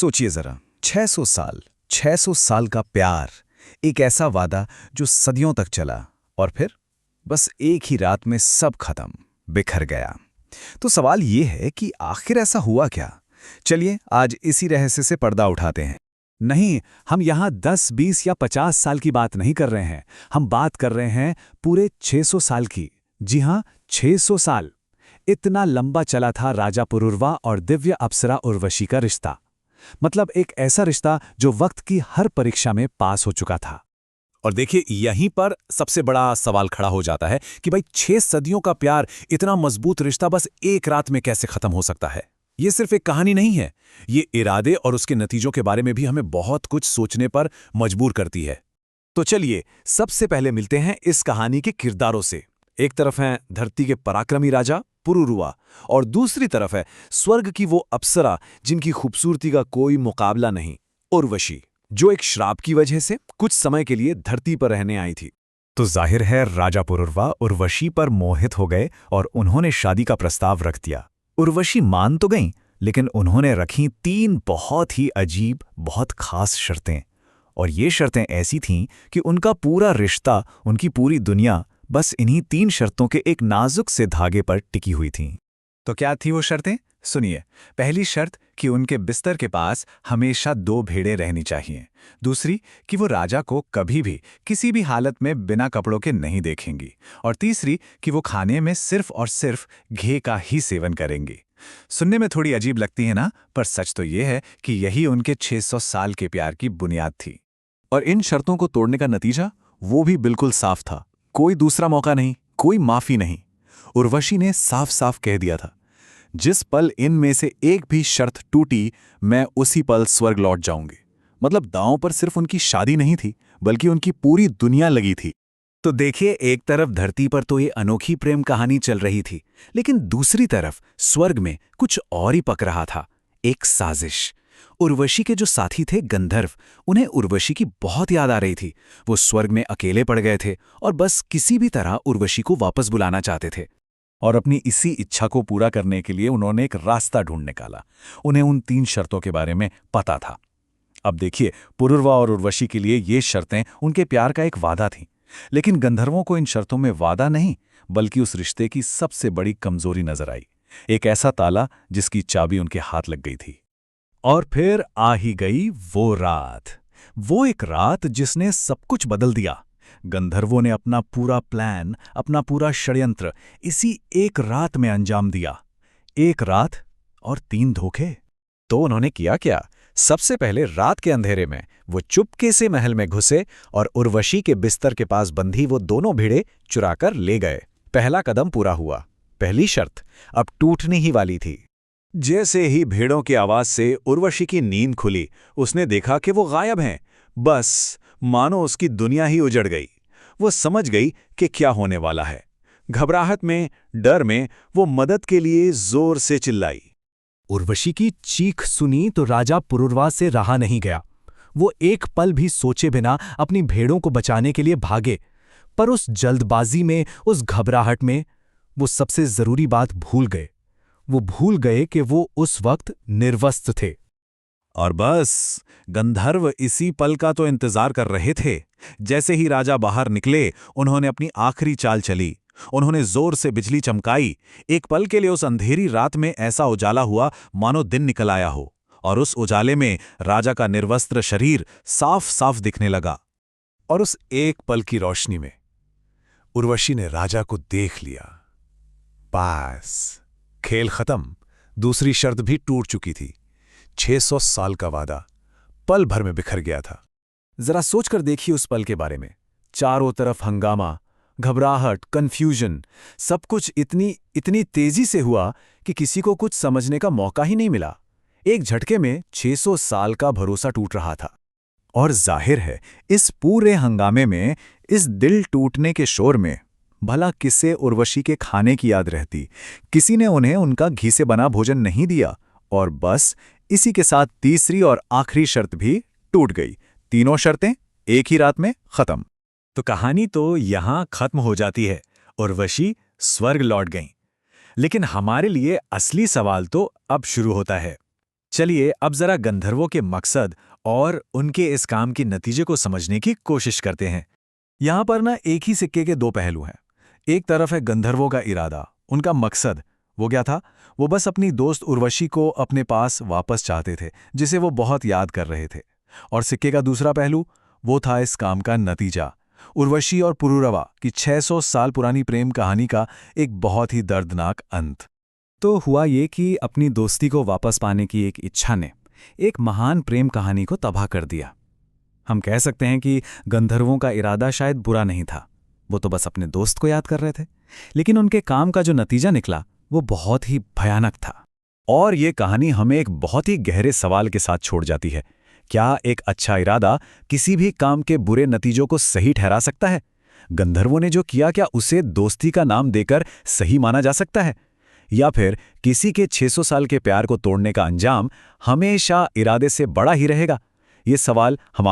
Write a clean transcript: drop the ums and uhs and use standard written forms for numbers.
सोचिए जरा, 600 साल, 600 साल का प्यार, एक ऐसा वादा जो सदियों तक चला और फिर बस एक ही रात में सब खत्म, बिखर गया। तो सवाल ये है कि आखिर ऐसा हुआ क्या? चलिए आज इसी रहस्य से पर्दा उठाते हैं। नहीं, हम यहाँ 10, 20 या 50 साल की बात नहीं कर रहे हैं। हम बात कर रहे हैं पूरे 600 साल की। जी हाँ, 600 साल। इतना लंबा चला था राजा पुरुरवा और दिव्य अप्सरा उर्वशी का रिश्ता। मतलब एक ऐसा रिश्ता जो वक्त की हर परीक्षा में पास हो चुका था। और देखिए, यहीं पर सबसे बड़ा सवाल खड़ा हो जाता है कि भाई 6 सदियों का प्यार, इतना मजबूत रिश्ता बस एक रात में कैसे खत्म हो सकता है? ये सिर्फ एक कहानी नहीं है, ये इरादे और उसके नतीजों के बारे में भी हमें बहुत कुछ सोचने पर मजबूर करती है। तो चलिए सबसे पहले मिलते हैं इस कहानी के किरदारों से। एक तरफ हैं धरती के पराक्रमी राजा पुरुरुवा और दूसरी तरफ है स्वर्ग की वो अप्सरा जिनकी खूबसूरती का कोई मुकाबला नहीं, उर्वशी, जो एक श्राप की वजह से कुछ समय के लिए धरती पर रहने आई थी। तो जाहिर है राजा पुरुरवा उर्वशी पर मोहित हो गए और उन्होंने शादी का प्रस्ताव रख दिया। उर्वशी मान तो गईं, लेकिन उन्होंने रखी 3 बहुत ही अजीब, बहुत खास शर्तें। और ये शर्तें ऐसी थीं कि उनका पूरा रिश्ता, उनकी पूरी दुनिया बस इन्हीं 3 शर्तों के एक नाजुक से धागे पर टिकी हुई थीं। तो क्या थी वो शर्तें? सुनिए। पहली शर्त कि उनके बिस्तर के पास हमेशा 2 भेड़ें रहनी चाहिए। दूसरी कि वो राजा को कभी भी किसी भी हालत में बिना कपड़ों के नहीं देखेंगी। और तीसरी कि वो खाने में सिर्फ और सिर्फ घी का ही सेवन करेंगी। सुनने में थोड़ी अजीब लगती है ना, पर सच तो ये है कि यही उनके 600 साल के प्यार की बुनियाद थी। और इन शर्तों को तोड़ने का नतीजा वो भी बिल्कुल साफ था। कोई दूसरा मौका नहीं, कोई माफी नहीं। उर्वशी ने साफ साफ कह दिया था, जिस पल इनमें से एक भी शर्त टूटी, मैं उसी पल स्वर्ग लौट जाऊंगी। मतलब दांव पर सिर्फ उनकी शादी नहीं थी, बल्कि उनकी पूरी दुनिया लगी थी। तो देखिए, एक तरफ धरती पर तो ये अनोखी प्रेम कहानी चल रही थी, लेकिन दूसरी तरफ स्वर्ग में कुछ और ही पक रहा था, एक साजिश। उर्वशी के जो साथी थे गंधर्व, उन्हें उर्वशी की बहुत याद आ रही थी। वो स्वर्ग में अकेले पड़ गए थे और बस किसी भी तरह उर्वशी को वापस बुलाना चाहते थे। और अपनी इसी इच्छा को पूरा करने के लिए उन्होंने एक रास्ता ढूंढ निकाला। उन्हें उन 3 शर्तों के बारे में पता था। अब देखिए, पुरुरवा और उर्वशी के लिए ये शर्तें उनके प्यार का एक वादा थीं। लेकिन गंधर्वों को इन शर्तों में वादा नहीं, बल्कि उस रिश्ते की सबसे बड़ी कमजोरी नजर आई। एक ऐसा ताला जिसकी चाबी उनके हाथ लग गई थी। और फिर आ ही गई वो रात। वो एक रात जिसने सब कुछ बदल दिया। गंधर्वों ने अपना पूरा प्लान, अपना पूरा षड्यंत्र इसी एक रात में अंजाम दिया। एक रात और 3 धोखे। तो उन्होंने किया क्या? सबसे पहले रात के अंधेरे में वो चुपके से महल में घुसे और उर्वशी के बिस्तर के पास बंधी वो दोनों भेड़ें चुराकर ले गए। पहला कदम पूरा हुआ। पहली शर्त अब टूटने ही वाली थी। जैसे ही भेड़ों की आवाज से उर्वशी की नींद खुली, उसने देखा कि वो गायब हैं। बस मानो उसकी दुनिया ही उजड़ गई। वो समझ गई कि क्या होने वाला है। घबराहट में, डर में वो मदद के लिए जोर से चिल्लाई। उर्वशी की चीख सुनी तो राजा पुरुरवा से रहा नहीं गया। वो एक पल भी सोचे बिना अपनी भेड़ों को बचाने के लिए भागे। पर उस जल्दबाजी में, उस घबराहट में, वो सबसे जरूरी बात भूल गए। वो भूल गए कि वो उस वक्त निर्वस्त्र थे। और बस गंधर्व इसी पल का तो इंतजार कर रहे थे। जैसे ही राजा बाहर निकले, उन्होंने अपनी आखिरी चाल चली। उन्होंने जोर से बिजली चमकाई। एक पल के लिए उस अंधेरी रात में ऐसा उजाला हुआ मानो दिन निकल आया हो। और उस उजाले में राजा का निर्वस्त्र शरीर साफ साफ दिखने लगा। और उस एक पल की रोशनी में उर्वशी ने राजा को देख लिया। बस खेल खत्म। दूसरी शर्त भी टूट चुकी थी। 600 साल का वादा पल भर में बिखर गया था। जरा सोचकर देखिए उस पल के बारे में। चारों तरफ हंगामा, घबराहट, कन्फ्यूजन, सब कुछ इतनी तेजी से हुआ कि किसी को कुछ समझने का मौका ही नहीं मिला। एक झटके में 600 साल का भरोसा टूट रहा था। और जाहिर है, इस पूरे हंगामे में, इस दिल टूटने के शोर में, भला किससे उर्वशी के खाने की याद रहती? किसी ने उन्हें उनका घी से बना भोजन नहीं दिया। और बस इसी के साथ तीसरी और आखिरी शर्त भी टूट गई। 3 शर्तें एक ही रात में खत्म। तो कहानी तो यहां खत्म हो जाती है। उर्वशी स्वर्ग लौट गईं। लेकिन हमारे लिए असली सवाल तो अब शुरू होता है। चलिए अब जरा गंधर्वों के मकसद और उनके इस काम के नतीजे को समझने की कोशिश करते हैं। यहां पर ना एक ही सिक्के के दो पहलू हैं। एक तरफ है गंधर्वों का इरादा, उनका मकसद। वो क्या था? वो बस अपनी दोस्त उर्वशी को अपने पास वापस चाहते थे, जिसे वो बहुत याद कर रहे थे। और सिक्के का दूसरा पहलू, वो था इस काम का नतीजा, उर्वशी और पुरुरवा की 600 साल पुरानी प्रेम कहानी का एक बहुत ही दर्दनाक अंत। तो हुआ ये कि अपनी दोस्ती को वापस पाने की एक इच्छा ने एक महान प्रेम कहानी को तबाह कर दिया। हम कह सकते हैं कि गंधर्वों का इरादा शायद बुरा नहीं था, वो तो बस अपने दोस्त को याद कर रहे थे, लेकिन उनके काम का जो नतीजा निकला वो बहुत ही भयानक था। और ये कहानी हमें एक बहुत ही गहरे सवाल के साथ छोड़ जाती है। क्या एक अच्छा इरादा किसी भी काम के बुरे नतीजों को सही ठहरा सकता है? गंधर्वों ने जो किया, क्या उसे दोस्ती का नाम देकर सही माना जा सकता है? या फिर किसी के 600 साल के प्यार को तोड़ने का अंजाम हमेशा इरादे से बड़ा ही रहेगा? ये सवाल हम